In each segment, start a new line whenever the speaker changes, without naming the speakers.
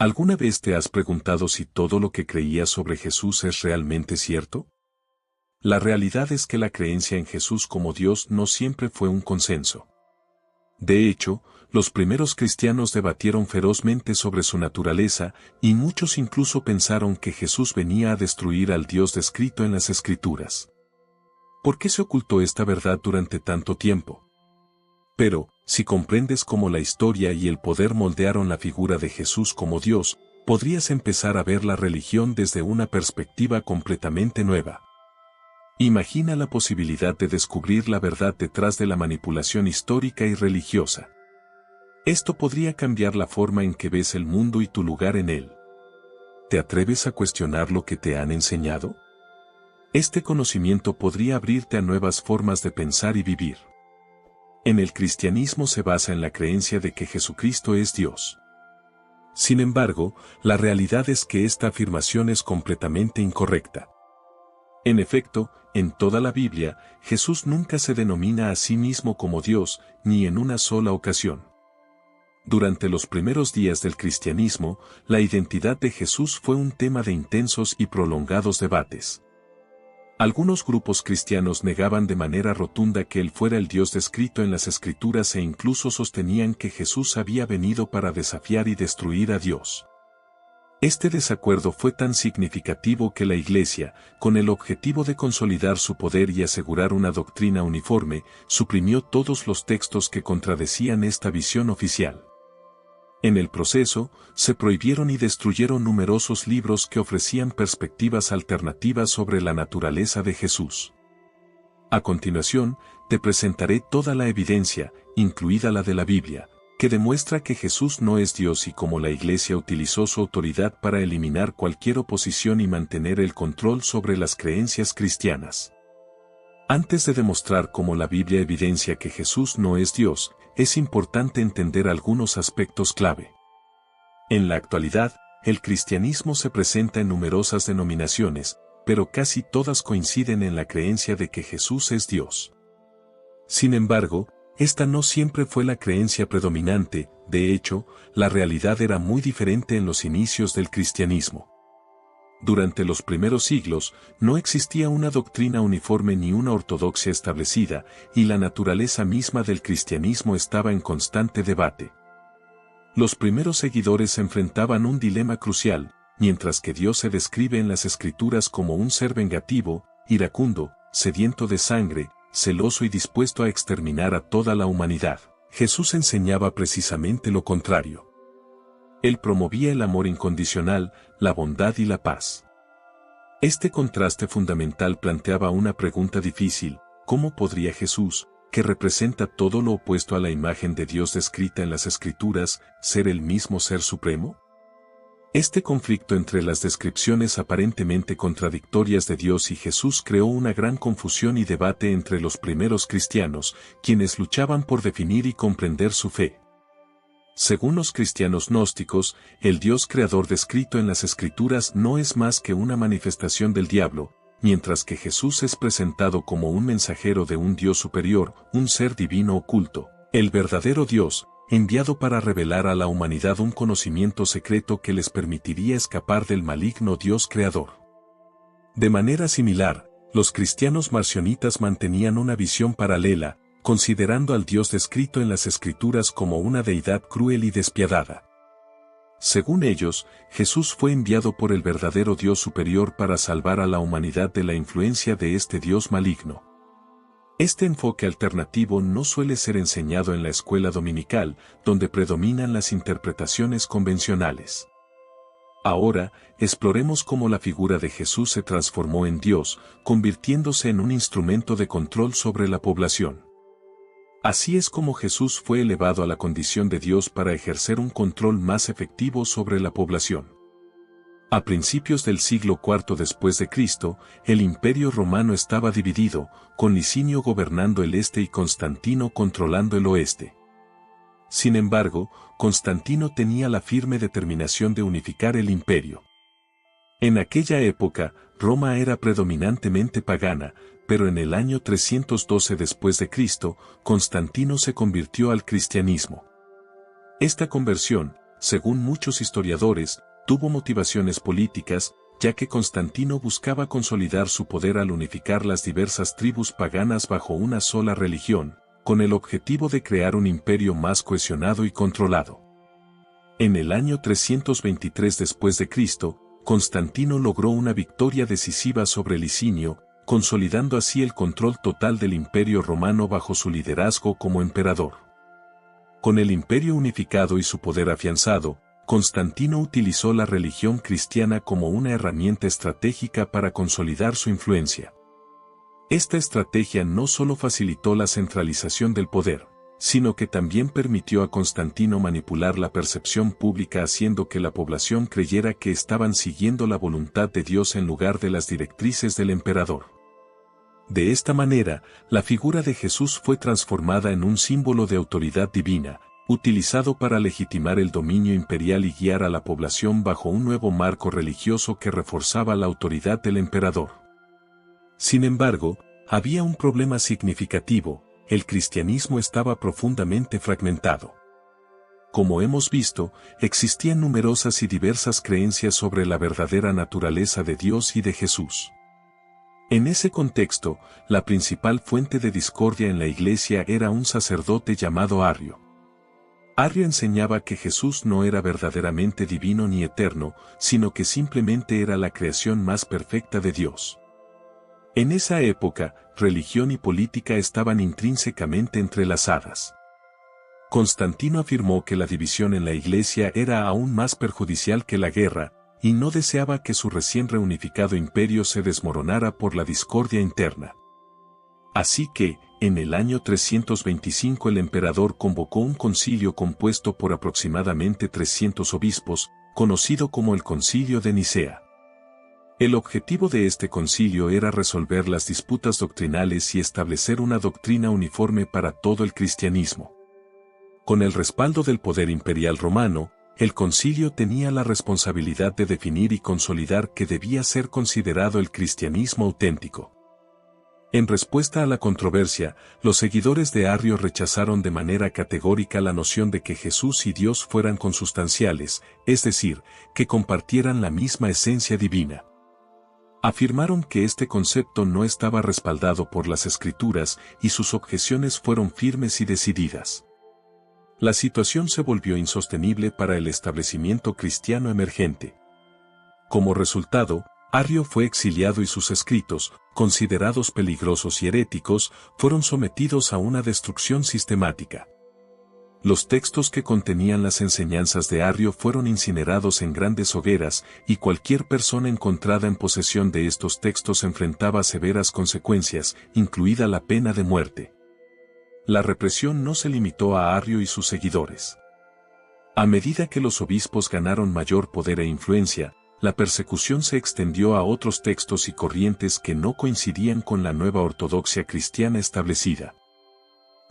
¿Alguna vez te has preguntado si todo lo que creías sobre Jesús es realmente cierto? La realidad es que la creencia en Jesús como Dios no siempre fue un consenso. De hecho, los primeros cristianos debatieron ferozmente sobre su naturaleza, y muchos incluso pensaron que Jesús venía a destruir al Dios descrito en las Escrituras. ¿Por qué se ocultó esta verdad durante tanto tiempo? Pero, si comprendes cómo la historia y el poder moldearon la figura de Jesús como Dios, podrías empezar a ver la religión desde una perspectiva completamente nueva. Imagina la posibilidad de descubrir la verdad detrás de la manipulación histórica y religiosa. Esto podría cambiar la forma en que ves el mundo y tu lugar en él. ¿Te atreves a cuestionar lo que te han enseñado? Este conocimiento podría abrirte a nuevas formas de pensar y vivir. En el cristianismo se basa en la creencia de que Jesucristo es Dios. Sin embargo, la realidad es que esta afirmación es completamente incorrecta. En efecto, en toda la Biblia, Jesús nunca se denomina a sí mismo como Dios, ni en una sola ocasión. Durante los primeros días del cristianismo, la identidad de Jesús fue un tema de intensos y prolongados debates. Algunos grupos cristianos negaban de manera rotunda que Él fuera el Dios descrito en las Escrituras e incluso sostenían que Jesús había venido para desafiar y destruir a Dios. Este desacuerdo fue tan significativo que la Iglesia, con el objetivo de consolidar su poder y asegurar una doctrina uniforme, suprimió todos los textos que contradecían esta visión oficial. En el proceso, se prohibieron y destruyeron numerosos libros que ofrecían perspectivas alternativas sobre la naturaleza de Jesús. A continuación, te presentaré toda la evidencia, incluida la de la Biblia, que demuestra que Jesús no es Dios y cómo la Iglesia utilizó su autoridad para eliminar cualquier oposición y mantener el control sobre las creencias cristianas. Antes de demostrar cómo la Biblia evidencia que Jesús no es Dios, es importante entender algunos aspectos clave. En la actualidad, el cristianismo se presenta en numerosas denominaciones, pero casi todas coinciden en la creencia de que Jesús es Dios. Sin embargo, esta no siempre fue la creencia predominante, de hecho, la realidad era muy diferente en los inicios del cristianismo. Durante los primeros siglos, no existía una doctrina uniforme ni una ortodoxia establecida, y la naturaleza misma del cristianismo estaba en constante debate. Los primeros seguidores enfrentaban un dilema crucial: mientras que Dios se describe en las Escrituras como un ser vengativo, iracundo, sediento de sangre, celoso y dispuesto a exterminar a toda la humanidad, Jesús enseñaba precisamente lo contrario. Él promovía el amor incondicional, la bondad y la paz. Este contraste fundamental planteaba una pregunta difícil: ¿cómo podría Jesús, que representa todo lo opuesto a la imagen de Dios descrita en las Escrituras, ser el mismo Ser Supremo? Este conflicto entre las descripciones aparentemente contradictorias de Dios y Jesús creó una gran confusión y debate entre los primeros cristianos, quienes luchaban por definir y comprender su fe. Según los cristianos gnósticos, el Dios creador descrito en las Escrituras no es más que una manifestación del diablo, mientras que Jesús es presentado como un mensajero de un Dios superior, un ser divino oculto, el verdadero Dios, enviado para revelar a la humanidad un conocimiento secreto que les permitiría escapar del maligno Dios creador. De manera similar, los cristianos marcionitas mantenían una visión paralela, considerando al Dios descrito en las Escrituras como una deidad cruel y despiadada. Según ellos, Jesús fue enviado por el verdadero Dios superior para salvar a la humanidad de la influencia de este Dios maligno. Este enfoque alternativo no suele ser enseñado en la escuela dominical, donde predominan las interpretaciones convencionales. Ahora, exploremos cómo la figura de Jesús se transformó en Dios, convirtiéndose en un instrumento de control sobre la población. Así es como Jesús fue elevado a la condición de Dios para ejercer un control más efectivo sobre la población. A principios del siglo IV después de Cristo, el Imperio Romano estaba dividido, con Licinio gobernando el este y Constantino controlando el oeste. Sin embargo, Constantino tenía la firme determinación de unificar el imperio. En aquella época, Roma era predominantemente pagana, pero en el año 312 después de Cristo, Constantino se convirtió al cristianismo. Esta conversión, según muchos historiadores, tuvo motivaciones políticas, ya que Constantino buscaba consolidar su poder al unificar las diversas tribus paganas bajo una sola religión, con el objetivo de crear un imperio más cohesionado y controlado. En el año 323 después de Cristo, Constantino logró una victoria decisiva sobre Licinio, consolidando así el control total del Imperio Romano bajo su liderazgo como emperador. Con el imperio unificado y su poder afianzado, Constantino utilizó la religión cristiana como una herramienta estratégica para consolidar su influencia. Esta estrategia no solo facilitó la centralización del poder, sino que también permitió a Constantino manipular la percepción pública haciendo que la población creyera que estaban siguiendo la voluntad de Dios en lugar de las directrices del emperador. De esta manera, la figura de Jesús fue transformada en un símbolo de autoridad divina, utilizado para legitimar el dominio imperial y guiar a la población bajo un nuevo marco religioso que reforzaba la autoridad del emperador. Sin embargo, había un problema significativo: el cristianismo estaba profundamente fragmentado. Como hemos visto, existían numerosas y diversas creencias sobre la verdadera naturaleza de Dios y de Jesús. En ese contexto, la principal fuente de discordia en la Iglesia era un sacerdote llamado Arrio. Arrio enseñaba que Jesús no era verdaderamente divino ni eterno, sino que simplemente era la creación más perfecta de Dios. En esa época, religión y política estaban intrínsecamente entrelazadas. Constantino afirmó que la división en la Iglesia era aún más perjudicial que la guerra, y no deseaba que su recién reunificado imperio se desmoronara por la discordia interna. Así que, en el año 325 el emperador convocó un concilio compuesto por aproximadamente 300 obispos, conocido como el Concilio de Nicea. El objetivo de este concilio era resolver las disputas doctrinales y establecer una doctrina uniforme para todo el cristianismo. Con el respaldo del poder imperial romano, el concilio tenía la responsabilidad de definir y consolidar qué debía ser considerado el cristianismo auténtico. En respuesta a la controversia, los seguidores de Arrio rechazaron de manera categórica la noción de que Jesús y Dios fueran consustanciales, es decir, que compartieran la misma esencia divina. Afirmaron que este concepto no estaba respaldado por las Escrituras y sus objeciones fueron firmes y decididas. La situación se volvió insostenible para el establecimiento cristiano emergente. Como resultado, Arrio fue exiliado y sus escritos, considerados peligrosos y heréticos, fueron sometidos a una destrucción sistemática. Los textos que contenían las enseñanzas de Arrio fueron incinerados en grandes hogueras, y cualquier persona encontrada en posesión de estos textos enfrentaba severas consecuencias, incluida la pena de muerte. La represión no se limitó a Arrio y sus seguidores. A medida que los obispos ganaron mayor poder e influencia, la persecución se extendió a otros textos y corrientes que no coincidían con la nueva ortodoxia cristiana establecida.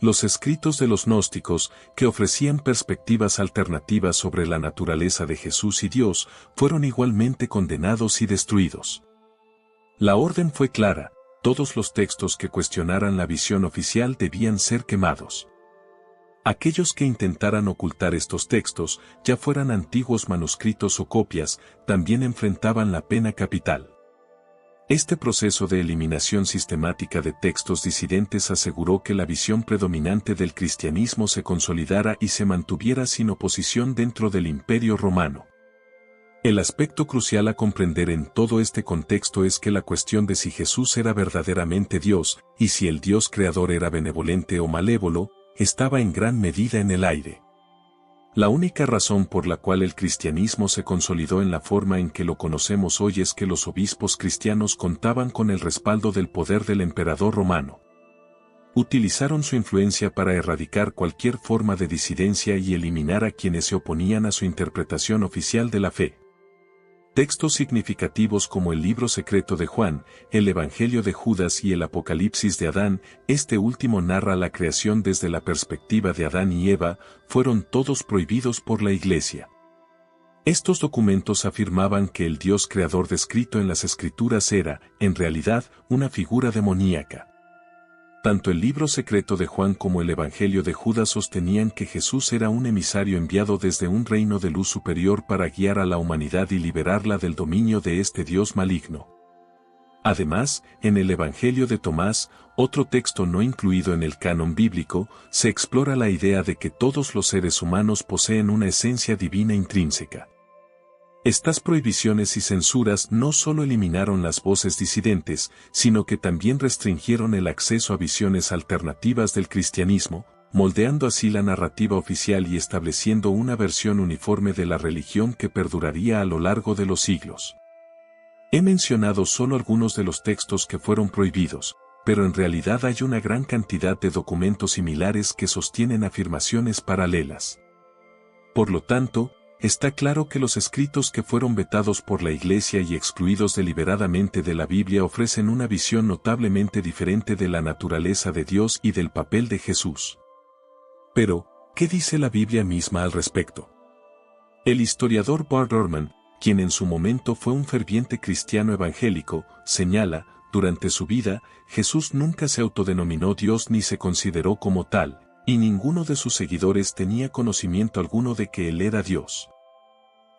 Los escritos de los gnósticos, que ofrecían perspectivas alternativas sobre la naturaleza de Jesús y Dios, fueron igualmente condenados y destruidos. La orden fue clara: todos los textos que cuestionaran la visión oficial debían ser quemados. Aquellos que intentaran ocultar estos textos, ya fueran antiguos manuscritos o copias, también enfrentaban la pena capital. Este proceso de eliminación sistemática de textos disidentes aseguró que la visión predominante del cristianismo se consolidara y se mantuviera sin oposición dentro del Imperio Romano. El aspecto crucial a comprender en todo este contexto es que la cuestión de si Jesús era verdaderamente Dios, y si el Dios creador era benevolente o malévolo, estaba en gran medida en el aire. La única razón por la cual el cristianismo se consolidó en la forma en que lo conocemos hoy es que los obispos cristianos contaban con el respaldo del poder del emperador romano. Utilizaron su influencia para erradicar cualquier forma de disidencia y eliminar a quienes se oponían a su interpretación oficial de la fe. Textos significativos como el libro secreto de Juan, el Evangelio de Judas y el Apocalipsis de Adán, este último narra la creación desde la perspectiva de Adán y Eva, fueron todos prohibidos por la Iglesia. Estos documentos afirmaban que el Dios creador descrito en las Escrituras era, en realidad, una figura demoníaca. Tanto el libro secreto de Juan como el Evangelio de Judas sostenían que Jesús era un emisario enviado desde un reino de luz superior para guiar a la humanidad y liberarla del dominio de este Dios maligno. Además, en el Evangelio de Tomás, otro texto no incluido en el canon bíblico, se explora la idea de que todos los seres humanos poseen una esencia divina intrínseca. Estas prohibiciones y censuras no solo eliminaron las voces disidentes, sino que también restringieron el acceso a visiones alternativas del cristianismo, moldeando así la narrativa oficial y estableciendo una versión uniforme de la religión que perduraría a lo largo de los siglos. He mencionado solo algunos de los textos que fueron prohibidos, pero en realidad hay una gran cantidad de documentos similares que sostienen afirmaciones paralelas. Por lo tanto, está claro que los escritos que fueron vetados por la Iglesia y excluidos deliberadamente de la Biblia ofrecen una visión notablemente diferente de la naturaleza de Dios y del papel de Jesús. Pero, ¿qué dice la Biblia misma al respecto? El historiador Bart Ehrman, quien en su momento fue un ferviente cristiano evangélico, señala, durante su vida, Jesús nunca se autodenominó Dios ni se consideró como tal, y ninguno de sus seguidores tenía conocimiento alguno de que Él era Dios.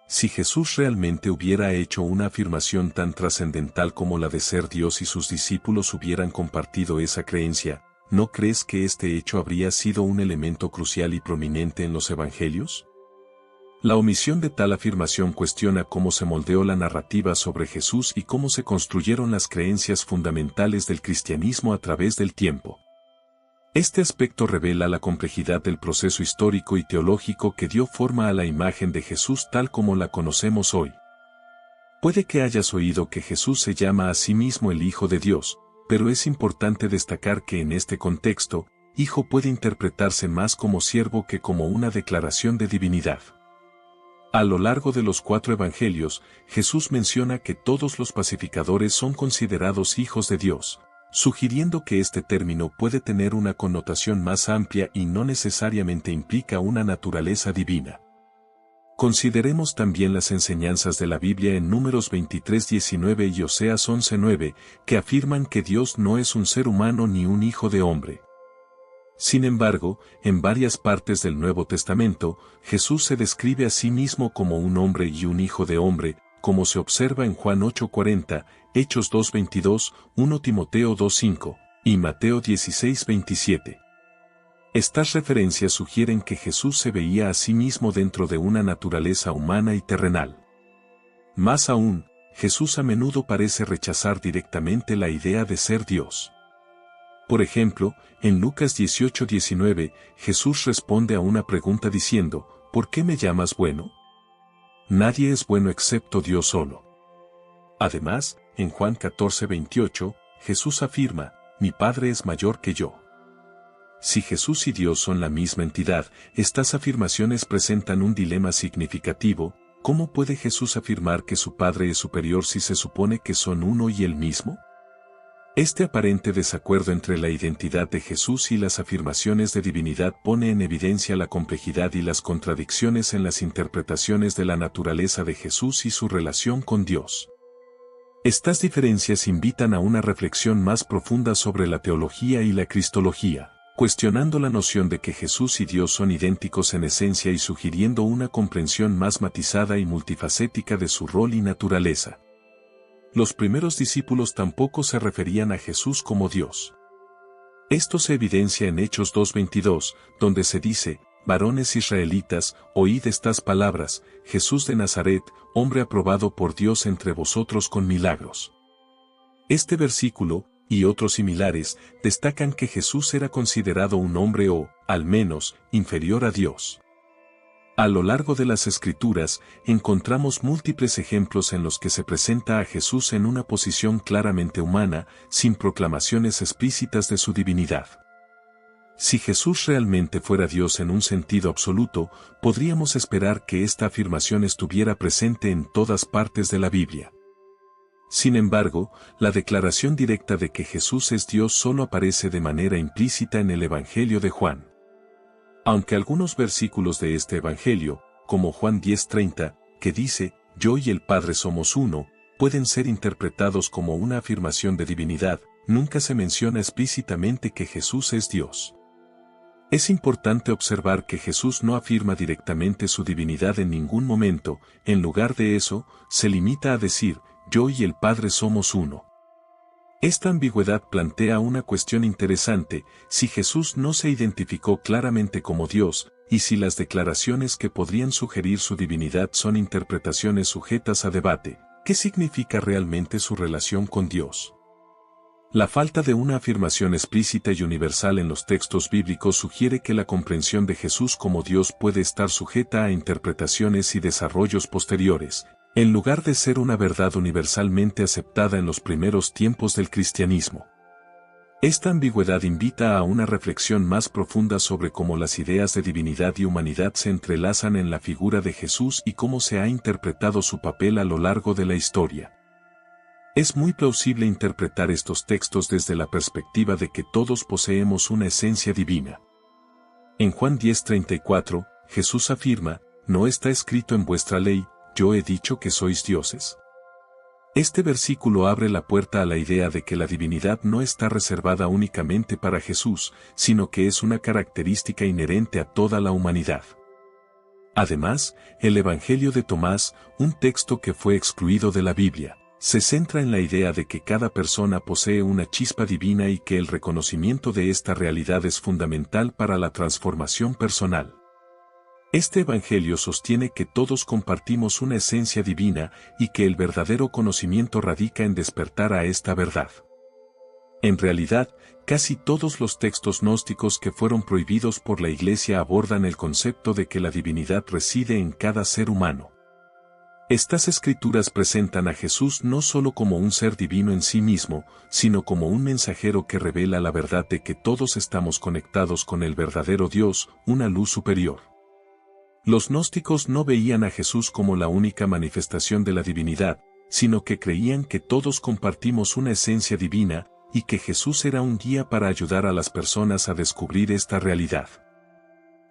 Si Jesús realmente hubiera hecho una afirmación tan trascendental como la de ser Dios y sus discípulos hubieran compartido esa creencia, ¿no crees que este hecho habría sido un elemento crucial y prominente en los evangelios? La omisión de tal afirmación cuestiona cómo se moldeó la narrativa sobre Jesús y cómo se construyeron las creencias fundamentales del cristianismo a través del tiempo. Este aspecto revela la complejidad del proceso histórico y teológico que dio forma a la imagen de Jesús tal como la conocemos hoy. Puede que hayas oído que Jesús se llama a sí mismo el Hijo de Dios, pero es importante destacar que en este contexto, Hijo puede interpretarse más como siervo que como una declaración de divinidad. A lo largo de los 4 evangelios, Jesús menciona que todos los pacificadores son considerados hijos de Dios, sugiriendo que este término puede tener una connotación más amplia y no necesariamente implica una naturaleza divina. Consideremos también las enseñanzas de la Biblia en Números 23:19 y Oseas 11:9, que afirman que Dios no es un ser humano ni un hijo de hombre. Sin embargo, en varias partes del Nuevo Testamento, Jesús se describe a sí mismo como un hombre y un hijo de hombre, como se observa en Juan 8:40, Hechos 2:22, 1 Timoteo 2:5, y Mateo 16:27. Estas referencias sugieren que Jesús se veía a sí mismo dentro de una naturaleza humana y terrenal. Más aún, Jesús a menudo parece rechazar directamente la idea de ser Dios. Por ejemplo, en Lucas 18:19, Jesús responde a una pregunta diciendo, ¿por qué me llamas bueno? Nadie es bueno excepto Dios solo. Además, en Juan 14:28, Jesús afirma, mi Padre es mayor que yo. Si Jesús y Dios son la misma entidad, estas afirmaciones presentan un dilema significativo. ¿Cómo puede Jesús afirmar que su Padre es superior si se supone que son uno y el mismo? Este aparente desacuerdo entre la identidad de Jesús y las afirmaciones de divinidad pone en evidencia la complejidad y las contradicciones en las interpretaciones de la naturaleza de Jesús y su relación con Dios. Estas diferencias invitan a una reflexión más profunda sobre la teología y la cristología, cuestionando la noción de que Jesús y Dios son idénticos en esencia y sugiriendo una comprensión más matizada y multifacética de su rol y naturaleza. Los primeros discípulos tampoco se referían a Jesús como Dios. Esto se evidencia en Hechos 2:22, donde se dice, varones israelitas, oíd estas palabras, Jesús de Nazaret, hombre aprobado por Dios entre vosotros con milagros. Este versículo, y otros similares, destacan que Jesús era considerado un hombre o, al menos, inferior a Dios. A lo largo de las Escrituras, encontramos múltiples ejemplos en los que se presenta a Jesús en una posición claramente humana, sin proclamaciones explícitas de su divinidad. Si Jesús realmente fuera Dios en un sentido absoluto, podríamos esperar que esta afirmación estuviera presente en todas partes de la Biblia. Sin embargo, la declaración directa de que Jesús es Dios solo aparece de manera implícita en el Evangelio de Juan. Aunque algunos versículos de este Evangelio, como Juan 10:30, que dice, yo y el Padre somos uno, pueden ser interpretados como una afirmación de divinidad, nunca se menciona explícitamente que Jesús es Dios. Es importante observar que Jesús no afirma directamente su divinidad en ningún momento, en lugar de eso, se limita a decir, yo y el Padre somos uno. Esta ambigüedad plantea una cuestión interesante: si Jesús no se identificó claramente como Dios, y si las declaraciones que podrían sugerir su divinidad son interpretaciones sujetas a debate, ¿qué significa realmente su relación con Dios? La falta de una afirmación explícita y universal en los textos bíblicos sugiere que la comprensión de Jesús como Dios puede estar sujeta a interpretaciones y desarrollos posteriores, en lugar de ser una verdad universalmente aceptada en los primeros tiempos del cristianismo. Esta ambigüedad invita a una reflexión más profunda sobre cómo las ideas de divinidad y humanidad se entrelazan en la figura de Jesús y cómo se ha interpretado su papel a lo largo de la historia. Es muy plausible interpretar estos textos desde la perspectiva de que todos poseemos una esencia divina. En Juan 10:34, Jesús afirma, ¿no está escrito en vuestra ley, yo he dicho que sois dioses? Este versículo abre la puerta a la idea de que la divinidad no está reservada únicamente para Jesús, sino que es una característica inherente a toda la humanidad. Además, el Evangelio de Tomás, un texto que fue excluido de la Biblia, se centra en la idea de que cada persona posee una chispa divina y que el reconocimiento de esta realidad es fundamental para la transformación personal. Este evangelio sostiene que todos compartimos una esencia divina y que el verdadero conocimiento radica en despertar a esta verdad. En realidad, casi todos los textos gnósticos que fueron prohibidos por la Iglesia abordan el concepto de que la divinidad reside en cada ser humano. Estas escrituras presentan a Jesús no solo como un ser divino en sí mismo, sino como un mensajero que revela la verdad de que todos estamos conectados con el verdadero Dios, una luz superior. Los gnósticos no veían a Jesús como la única manifestación de la divinidad, sino que creían que todos compartimos una esencia divina, y que Jesús era un guía para ayudar a las personas a descubrir esta realidad.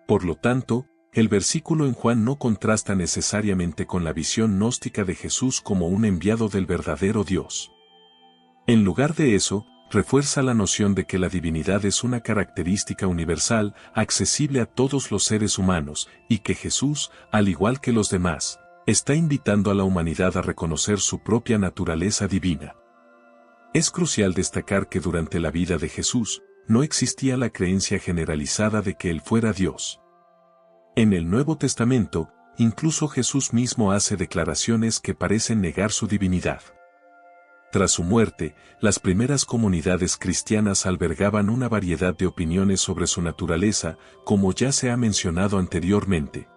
Por lo tanto, el versículo en Juan no contrasta necesariamente con la visión gnóstica de Jesús como un enviado del verdadero Dios. En lugar de eso, refuerza la noción de que la divinidad es una característica universal, accesible a todos los seres humanos, y que Jesús, al igual que los demás, está invitando a la humanidad a reconocer su propia naturaleza divina. Es crucial destacar que durante la vida de Jesús, no existía la creencia generalizada de que Él fuera Dios. En el Nuevo Testamento, incluso Jesús mismo hace declaraciones que parecen negar su divinidad. Tras su muerte, las primeras comunidades cristianas albergaban una variedad de opiniones sobre su naturaleza, como ya se ha mencionado anteriormente.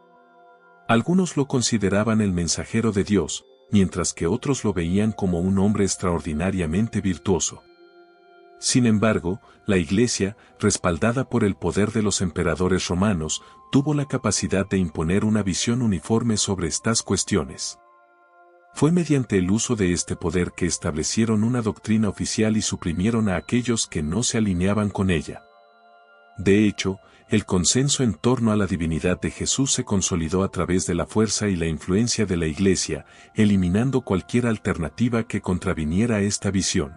Algunos lo consideraban el mensajero de Dios, mientras que otros lo veían como un hombre extraordinariamente virtuoso. Sin embargo, la Iglesia, respaldada por el poder de los emperadores romanos, tuvo la capacidad de imponer una visión uniforme sobre estas cuestiones. Fue mediante el uso de este poder que establecieron una doctrina oficial y suprimieron a aquellos que no se alineaban con ella. De hecho, el consenso en torno a la divinidad de Jesús se consolidó a través de la fuerza y la influencia de la Iglesia, eliminando cualquier alternativa que contraviniera esta visión.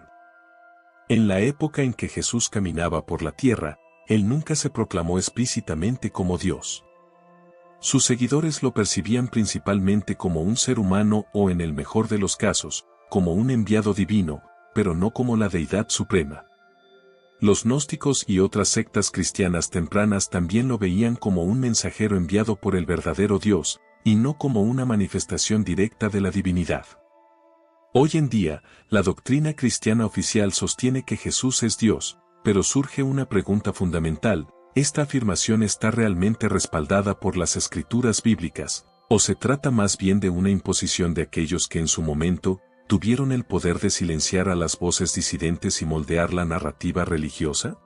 En la época en que Jesús caminaba por la tierra, Él nunca se proclamó explícitamente como Dios. Sus seguidores lo percibían principalmente como un ser humano o, en el mejor de los casos, como un enviado divino, pero no como la deidad suprema. Los gnósticos y otras sectas cristianas tempranas también lo veían como un mensajero enviado por el verdadero Dios, y no como una manifestación directa de la divinidad. Hoy en día, la doctrina cristiana oficial sostiene que Jesús es Dios, pero surge una pregunta fundamental: ¿esta afirmación está realmente respaldada por las escrituras bíblicas, o se trata más bien de una imposición de aquellos que en su momento tuvieron el poder de silenciar a las voces disidentes y moldear la narrativa religiosa?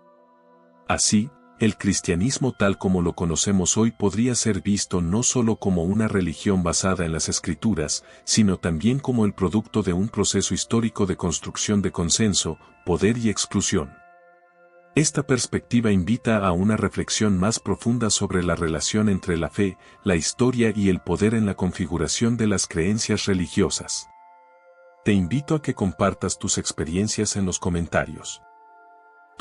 Así, el cristianismo tal como lo conocemos hoy podría ser visto no solo como una religión basada en las escrituras, sino también como el producto de un proceso histórico de construcción de consenso, poder y exclusión. Esta perspectiva invita a una reflexión más profunda sobre la relación entre la fe, la historia y el poder en la configuración de las creencias religiosas. Te invito a que compartas tus experiencias en los comentarios.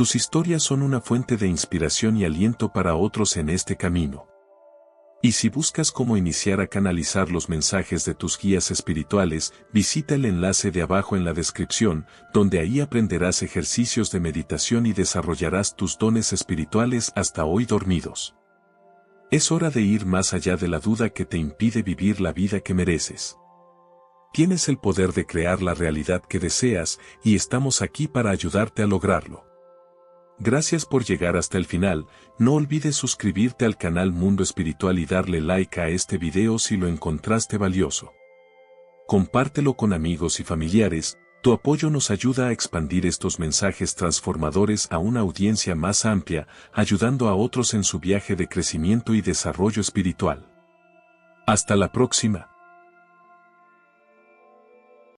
Tus historias son una fuente de inspiración y aliento para otros en este camino. Y si buscas cómo iniciar a canalizar los mensajes de tus guías espirituales, visita el enlace de abajo en la descripción, donde ahí aprenderás ejercicios de meditación y desarrollarás tus dones espirituales hasta hoy dormidos. Es hora de ir más allá de la duda que te impide vivir la vida que mereces. Tienes el poder de crear la realidad que deseas y estamos aquí para ayudarte a lograrlo. Gracias por llegar hasta el final, no olvides suscribirte al canal Mundo Espiritual y darle like a este video si lo encontraste valioso. Compártelo con amigos y familiares, tu apoyo nos ayuda a expandir estos mensajes transformadores a una audiencia más amplia, ayudando a otros en su viaje de crecimiento y desarrollo espiritual. Hasta la próxima.